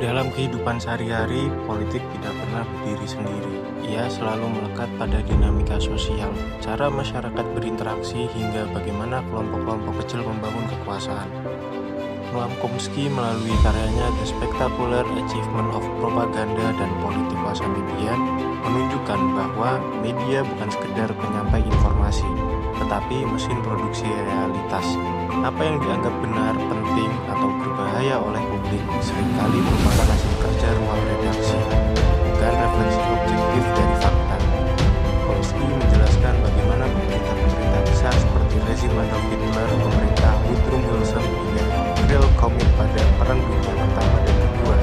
Dalam kehidupan sehari-hari, politik tidak pernah berdiri sendiri. Ia selalu melekat pada dinamika sosial, cara masyarakat berinteraksi, hingga bagaimana kelompok-kelompok kecil membangun kekuasaan. Noam Chomsky melalui karyanya The Spectacular Achievement of Propaganda dan Politik Kuasa Media menunjukkan bahwa media bukan sekedar penyampai informasi, tetapi mesin produksi realitas. Apa yang dianggap benar, penting, atau berbahaya oleh publik seringkali merupakan hasil kerja ruang redaksi, bukan refleksi objektif dari fakta. Chomsky menjelaskan bagaimana pemerintah-pemerintah besar seperti rezim Adolf Hitler, pemerintah Woodrow Wilson, hingga Imperial komit pada Perang Dunia Pertama dan Kedua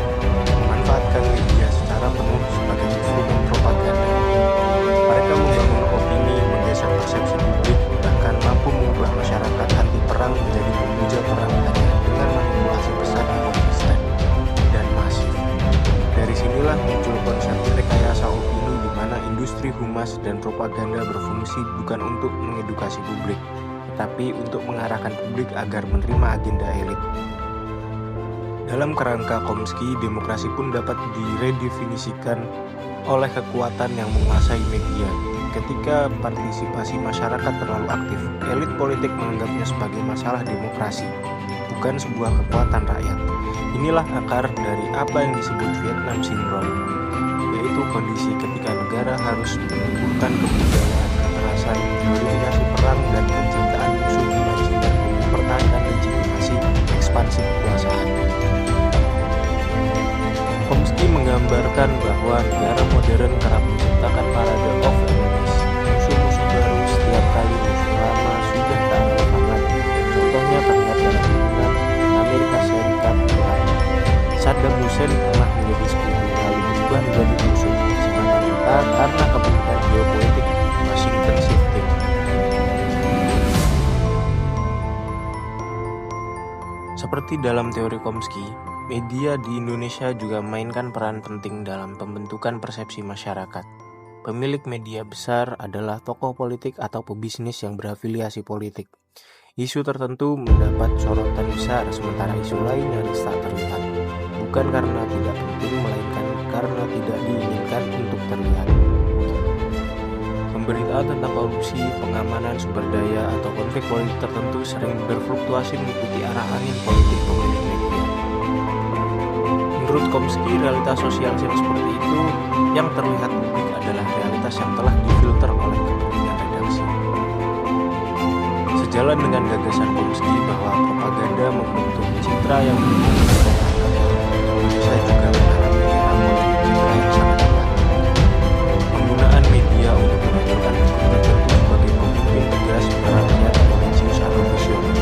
memanfaatkan media secara penuh sebagai instrumen propaganda. Mereka membangun opini, menggeser persepsi publik, bahkan mampu mengubah masyarakat anti perang menjadi pemuja perang hanya dengan manipulasi pesan yang konsisten dan masif. Dari sinilah muncul konsep rekayasa opini di mana industri humas dan propaganda berfungsi bukan untuk mengedukasi publik, tetapi untuk mengarahkan publik agar menerima agenda elit. Dalam kerangka Chomsky, demokrasi pun dapat diredefinisikan oleh kekuatan yang menguasai media. Ketika partisipasi masyarakat terlalu aktif, elit politik menganggapnya sebagai masalah demokrasi, bukan sebuah kekuatan rakyat. Inilah akar dari apa yang disebut Vietnam Syndrome, yaitu kondisi ketika negara harus menumbuhkan kebudayaan kekerasan, glorifikasi perang, dan penciptaan musuh imajiner untuk mempertahankan legitimasi ekspansi kekuasaan. Chomsky menggambarkan bahwa negara modern kerap menciptakan parade of enemies, musuh-musuh baru setiap kali musuh lama sudah tak relevan lagi. Contohnya terlihat dalam hubungan Amerika Serikat Irak. Saddam Hussein pernah menjadi sekutu lalu berubah menjadi musuh, semata-mata karena kepentingan geopolitik Washington shifting. Seperti dalam teori Chomsky, media di Indonesia juga memainkan peran penting dalam pembentukan persepsi masyarakat. Pemilik media besar adalah tokoh politik atau pebisnis yang berafiliasi politik. Isu tertentu mendapat sorotan besar, sementara isu lain nyaris tak terlihat. Bukan karena tidak penting, melainkan karena tidak diinginkan untuk terlihat. Pemberitaan tentang korupsi, pengamanan sumber daya, atau konflik politik tertentu sering berfluktuasi mengikuti arah angin politik pemilik media. Menurut Chomsky, realitas sosial yang seperti itu yang terlihat publik adalah realitas yang telah difilter oleh kepentingan redaksi. Sejalan dengan gagasan Chomsky bahwa propaganda membentuk citra yang menunjukkan Indonesia juga mengalami era politik citra yang sangat kuat. Penggunaan media untuk menunjukkan figur tertentu sebagai pemimpin tegas, rakyat, religius, atau visioner.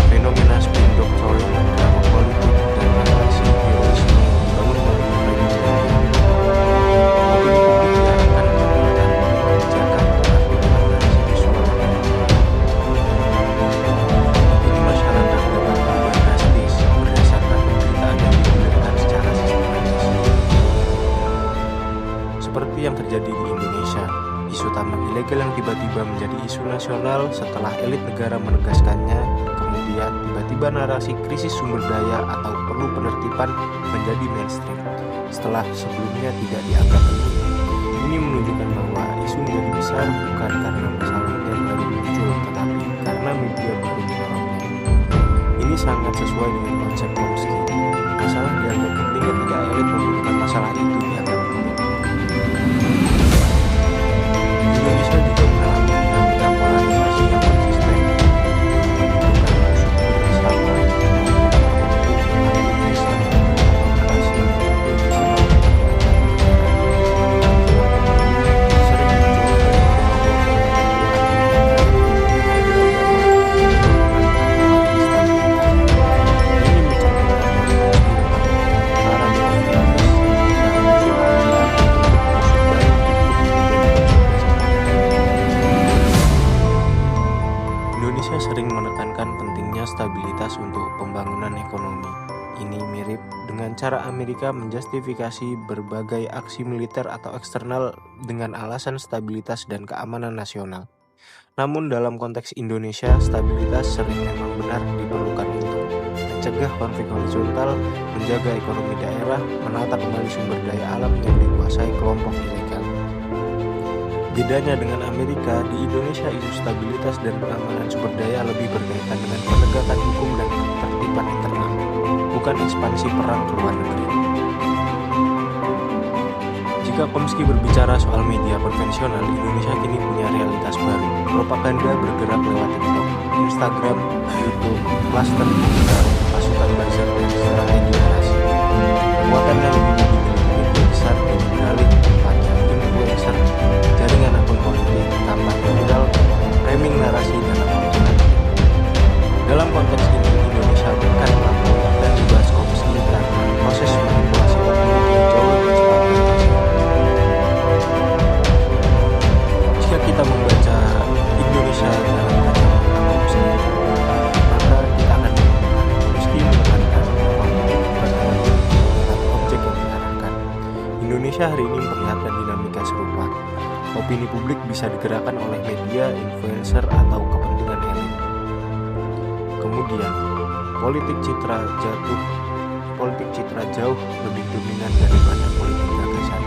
Fenomena spin doctoring, drama politik, dan narasi heroisme dibangun melalui framing media. Opini publik diarahkan untuk mengetahui kebijakan tetapi dengan narasi visual. Opini masyarakat dapat berubah drastis berdasarkan pemberitaan yang digulirkan secara sistematis. Seperti yang terjadi di Indonesia, isu tambang ilegal yang tiba-tiba menjadi isu nasional setelah elit negara menegaskannya, kemudian tiba-tiba narasi krisis sumber daya atau perlu penertiban menjadi mainstream, setelah sebelumnya tidak dianggap penting. Ini menunjukkan bahwa isu menjadi besar bukan karena masalahnya baru muncul, tetapi karena media baru menyorotnya. Ini sangat sesuai dengan konsep Chomsky. Masalah dianggap penting ketika elit membutuhkan masalah itu dianggap penting. Indonesia juga mengalami dinamika polarisasi yang konsisten, bukan musuh bersama aktivisme atau narasi yang bersifat sering muncul dari ini mencerminkan para Indonesia sering menekankan pentingnya stabilitas untuk pembangunan ekonomi. Ini mirip dengan cara Amerika menjustifikasi berbagai aksi militer atau eksternal dengan alasan stabilitas dan keamanan nasional. Namun dalam konteks Indonesia, stabilitas sering memang benar diperlukan untuk mencegah konflik horizontal, menjaga ekonomi daerah, menata kembali sumber daya alam yang dikuasai kelompok ilegal. Bedanya dengan Amerika, di Indonesia isu stabilitas dan pengamanan sumber daya lebih berkaitan dengan penegakan hukum dan ketertiban internal, bukan ekspansi perang ke luar negeri. Jika Chomsky berbicara soal media konvensional, Indonesia kini punya realitas baru. Propaganda bergerak lewat TikTok, Instagram, YouTube, klaster digital, pasukan buzzer, dan strategi narasi. Kekuatan yang dimiliki media besar dan beralih kepada influencer, jaringan akun politik, kampanye viral, framing narasi dalam waktu dekat. Dalam konteks ini, Indonesia bukan melampaui apa yang dibahas Chomsky karena proses manipulasi opini yang jauh lebih cepat dan masif. Jika kita membaca Indonesia dalam kacamata Chomsky, maka kita akan menemukan Chomsky menekankan bahwa bukan hanya objek yang diarahkan. Indonesia hari ini memperlihatkan dinamika serupa. Opini publik bisa digerakkan oleh media, influencer, atau kepentingan elit. Kemudian, politik citra jauh lebih dominan daripada politik gagasan.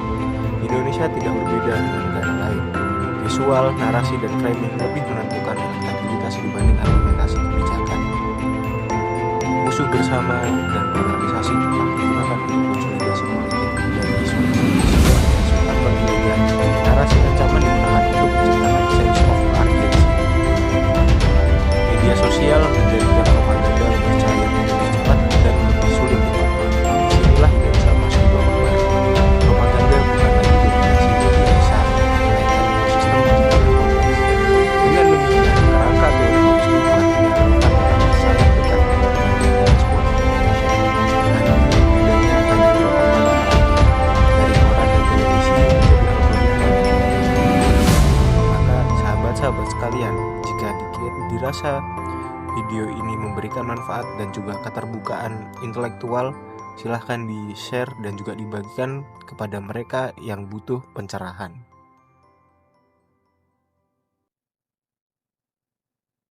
Indonesia tidak berbeda dengan negara lain. Visual, narasi, dan framing lebih menentukan elektabilitas dibanding argumentasi kebijakan. Musuh bersama dan polarisasi tetap digunakan untuk konsolidasi politik dan isu tanpa pilihan. Narasi ancaman digunakan untuk menciptakan sense of urgency. Media sosial menjadikan propaganda percaya lebih cepat dan lebih sulit dikontrol. Disinilah Indonesia masuk di babak baru. Propaganda bukan lagi dominasi media besar, melainkan ekosistem digital yang kompleks. Dengan demikian, kerangka teori Chomsky artinya relevan pada masa yang dekat dengan media ekspor. Dan ini bedanya hanya terletak pada dari koran dan televisi menjadi algoritma. Maka sahabat-sahabat sekalian, jika dirasa video ini memberikan manfaat dan juga keterbukaan intelektual, silahkan di-share dan juga dibagikan kepada mereka yang butuh pencerahan.